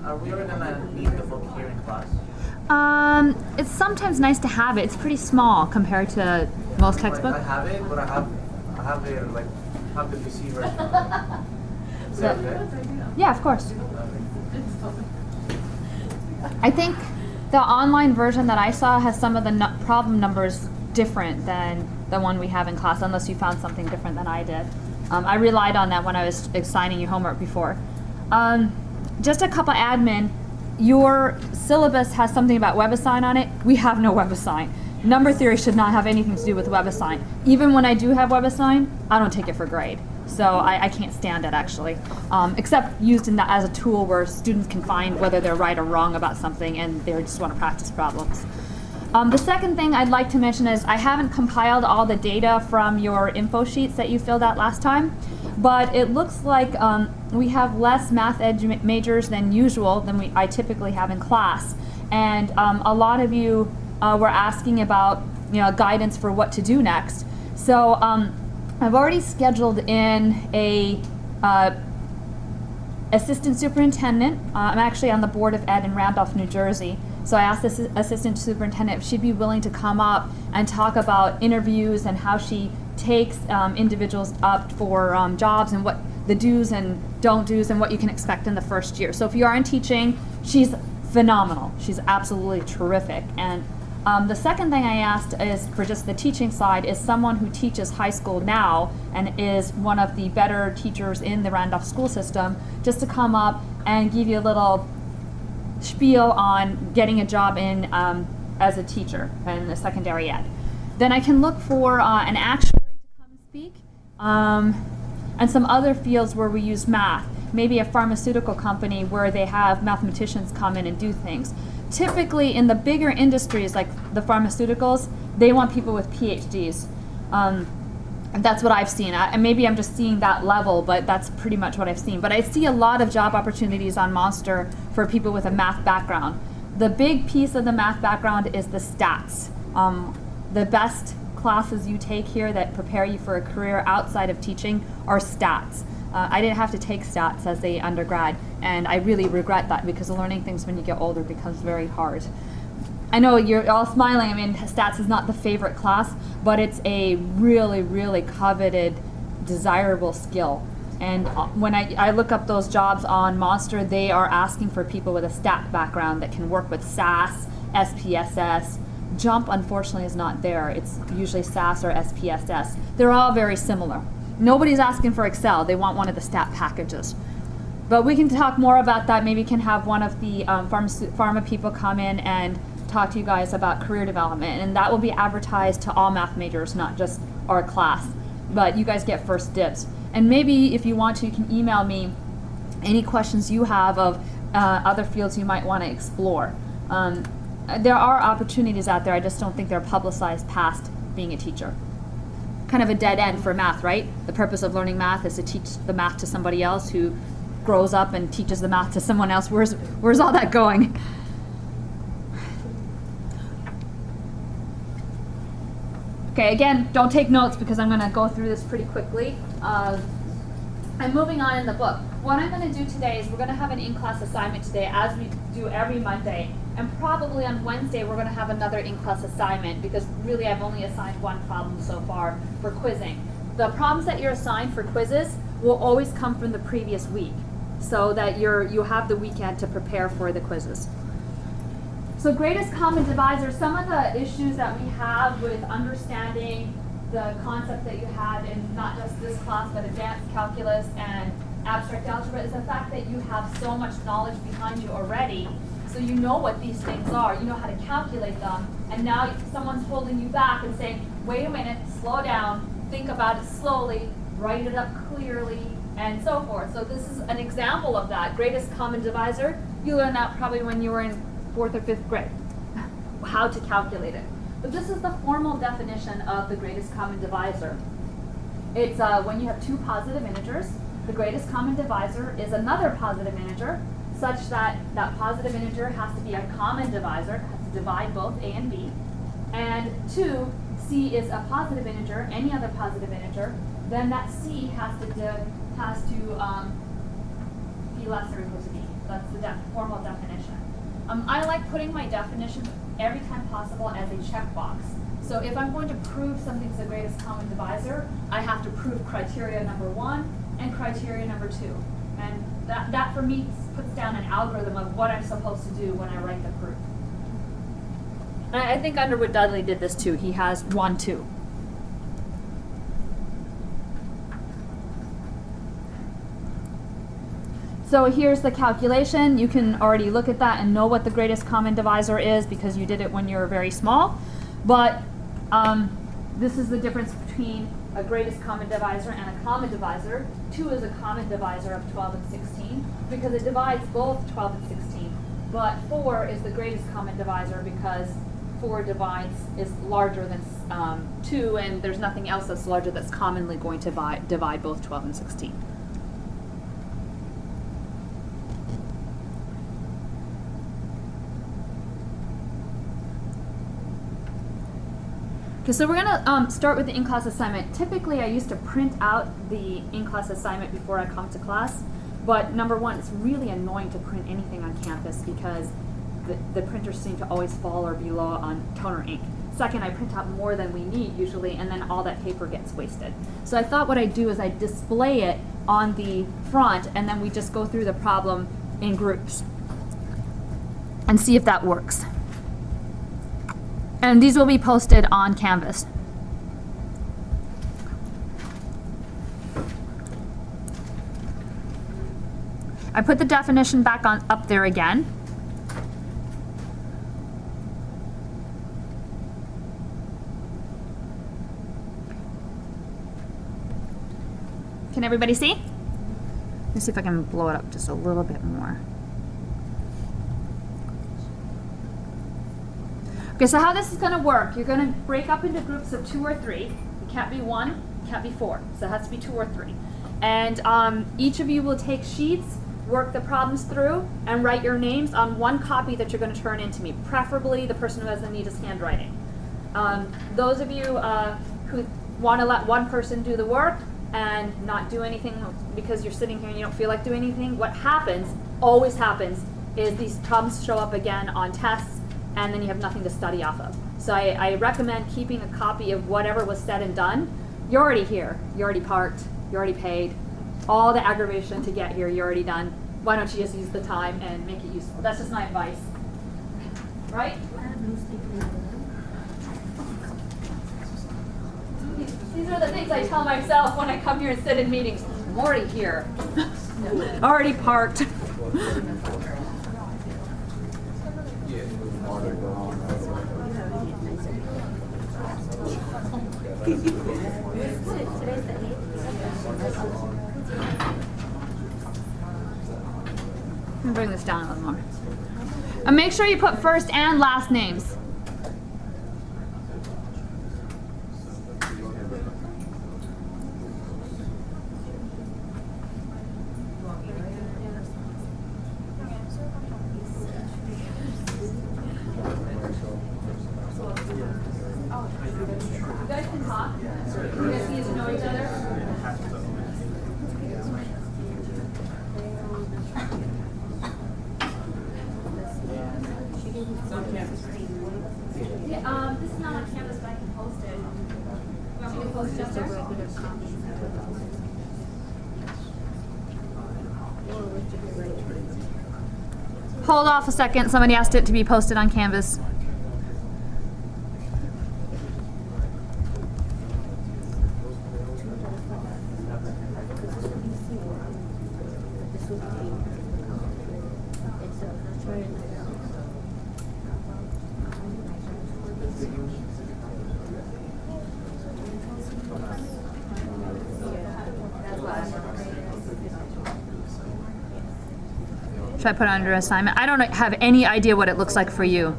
Are we ever gonna need the book here in class? It's sometimes nice to have it. It's pretty small compared to most textbooks. I have it, but I have it like have the PC version. Is that okay? Yeah, of course. I think the online version that I saw has some of the problem numbers different than the one we have in class, unless you found something different than I did. I relied on that when I was assigning you homework before. Just a couple admin. Your syllabus has something about WebAssign on it. We have no WebAssign. Number theory should not have anything to do with WebAssign. Even when I do have WebAssign, I don't take it for grade. So I can't stand it, actually, except used in that as a tool where students can find whether they're right or wrong about something and they just want to practice problems. The second thing I'd like to mention is I haven't compiled all the data from your info sheets that you filled out last time, but it looks like we have less math ed majors than usual than I typically have in class. And a lot of you were asking about guidance for what to do next. So I've already scheduled in a assistant superintendent. I'm actually on the Board of Ed in Randolph, New Jersey. So I asked the assistant superintendent if she'd be willing to come up and talk about interviews and how she takes individuals up for jobs and what the do's and don't do's and what you can expect in the first year. So if you are in teaching, she's phenomenal. She's absolutely terrific. And the second thing I asked is for just the teaching side is someone who teaches high school now and is one of the better teachers in the Randolph school system, just to come up and give you a little spiel on getting a job in as a teacher in the secondary ed. Then I can look for an actuary to come and speak, and some other fields where we use math. Maybe a pharmaceutical company where they have mathematicians come in and do things. Typically in the bigger industries like the pharmaceuticals, they want people with PhDs. And that's what I've seen. And maybe I'm just seeing that level, but that's pretty much what I've seen. But I see a lot of job opportunities on Monster for people with a math background. The big piece of the math background is the stats. The best classes you take here that prepare you for a career outside of teaching are stats. I didn't have to take stats as a undergrad, and I really regret that because learning things when you get older becomes very hard. I know you're all smiling. I mean, stats is not the favorite class, but it's a really, really coveted, desirable skill. And when I look up those jobs on Monster, they are asking for people with a stat background that can work with SAS, SPSS. JUMP, unfortunately, is not there. It's usually SAS or SPSS. They're all very similar. Nobody's asking for Excel. They want one of the stat packages. But we can talk more about that. Maybe we can have one of the pharma people come in and talk to you guys about career development, and that will be advertised to all math majors, not just our class, but you guys get first dibs. And maybe if you want to, you can email me any questions you have of other fields you might want to explore. There are opportunities out there, I just don't think they're publicized past being a teacher. Kind of a dead end for math, right? The purpose of learning math is to teach the math to somebody else who grows up and teaches the math to someone else. Where's all that going? Okay, again, don't take notes because I'm going to go through this pretty quickly. I'm moving on in the book. What I'm going to do today is we're going to have an in-class assignment today, as we do every Monday. And probably on Wednesday we're going to have another in-class assignment because really I've only assigned one problem so far for quizzing. The problems that you're assigned for quizzes will always come from the previous week so that you have the weekend to prepare for the quizzes. So greatest common divisor, some of the issues that we have with understanding the concept that you had in not just this class but advanced calculus and abstract algebra is the fact that you have so much knowledge behind you already. So you know what these things are, you know how to calculate them, and now someone's holding you back and saying, wait a minute, slow down, think about it slowly, write it up clearly, and so forth. So this is an example of that. Greatest common divisor, you learned that probably when you were in 4th or 5th grade, how to calculate it. But this is the formal definition of the greatest common divisor. It's when you have two positive integers, the greatest common divisor is another positive integer, such that that positive integer has to be a common divisor, has to divide both a and b. And 2, c is a positive integer, any other positive integer, then that c has to be less or equal to b. That's the formal definition. I like putting my definitions every time possible as a checkbox. So if I'm going to prove something's the greatest common divisor, I have to prove criteria number 1 and criteria number 2. And that for me puts down an algorithm of what I'm supposed to do when I write the proof. And I think Underwood Dudley did this too. He has 1, 2. So here's the calculation. You can already look at that and know what the greatest common divisor is because you did it when you were very small. But this is the difference between a greatest common divisor and a common divisor. 2 is a common divisor of 12 and 16 because it divides both 12 and 16. But 4 is the greatest common divisor because 4 is larger than 2, and there's nothing else that's larger that's commonly going to divide both 12 and 16. Okay, so we're going to start with the in-class assignment. Typically, I used to print out the in-class assignment before I come to class, but number 1, it's really annoying to print anything on campus because the printers seem to always fall or be low on toner ink. Second, I print out more than we need usually, and then all that paper gets wasted. So I thought what I'd do is I'd display it on the front, and then we just go through the problem in groups and see if that works. And these will be posted on Canvas. I put the definition back up there again. Can everybody see? Let me see if I can blow it up just a little bit more. Okay, so how this is going to work, you're going to break up into groups of 2 or 3. It can't be 1, it can't be 4, so it has to be 2 or 3. And each of you will take sheets, work the problems through, and write your names on one copy that you're going to turn in to me, preferably the person who has the neatest handwriting. Those of you who want to let one person do the work and not do anything because you're sitting here and you don't feel like doing anything, what happens, always happens, is these problems show up again on tests, and then you have nothing to study off of. So I recommend keeping a copy of whatever was said and done. You're already here. You're already parked. You're already paid. All the aggravation to get here, you're already done. Why don't you just use the time and make it useful? That's just my advice. Right? These are the things I tell myself when I come here and sit in meetings. I'm already here. Already parked. Let me bring this down a little more. And make sure you put first and last names. You guys can talk. You guys need to know each other. Yeah, this is not on Canvas, but I can post it. You want me to post it up there? Hold off a second. Somebody asked it to be posted on Canvas. Should I put it under assignment? I don't have any idea what it looks like for you.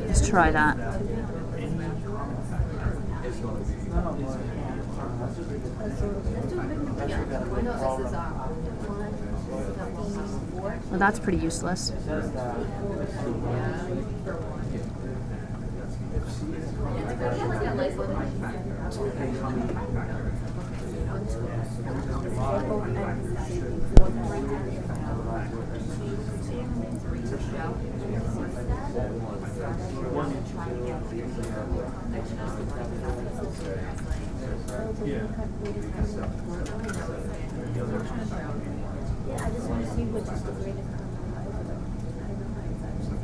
Let's try that. Well, that's pretty useless. Yeah, I just want to see which is the greatest compromise, but I don't know how it's actually.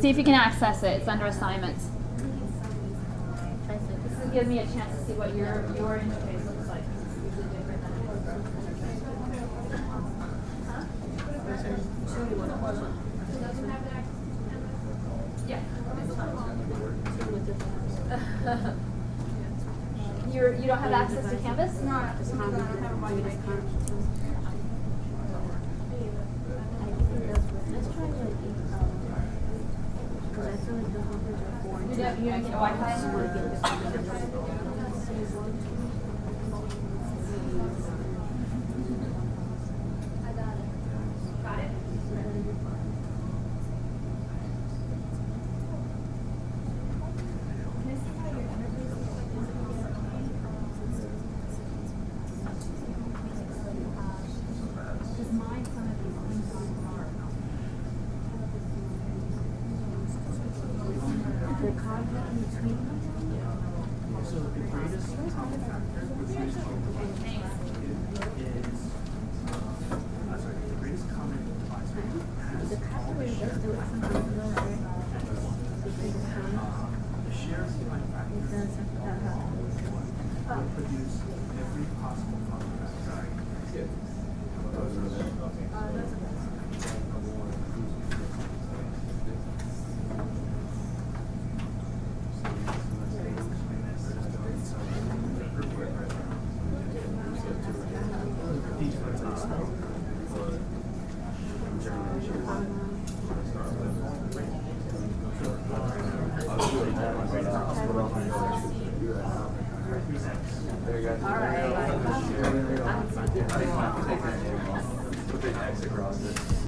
See if you can access it. It's under assignments. This will give me a chance to see what your interface looks like. It's usually different than it looks. Yeah. You don't have access to Canvas? No. Let's try to get because I feel like the numbers are boring. You don't get Wi-Fi? I want to get this. Got it? The content in between them. So the greatest common factor with these is, sorry, the greatest common divisor has The calculator does do it sometimes, though, right? The greatest common. the shared common It factor does. will produce every possible common factor. All right.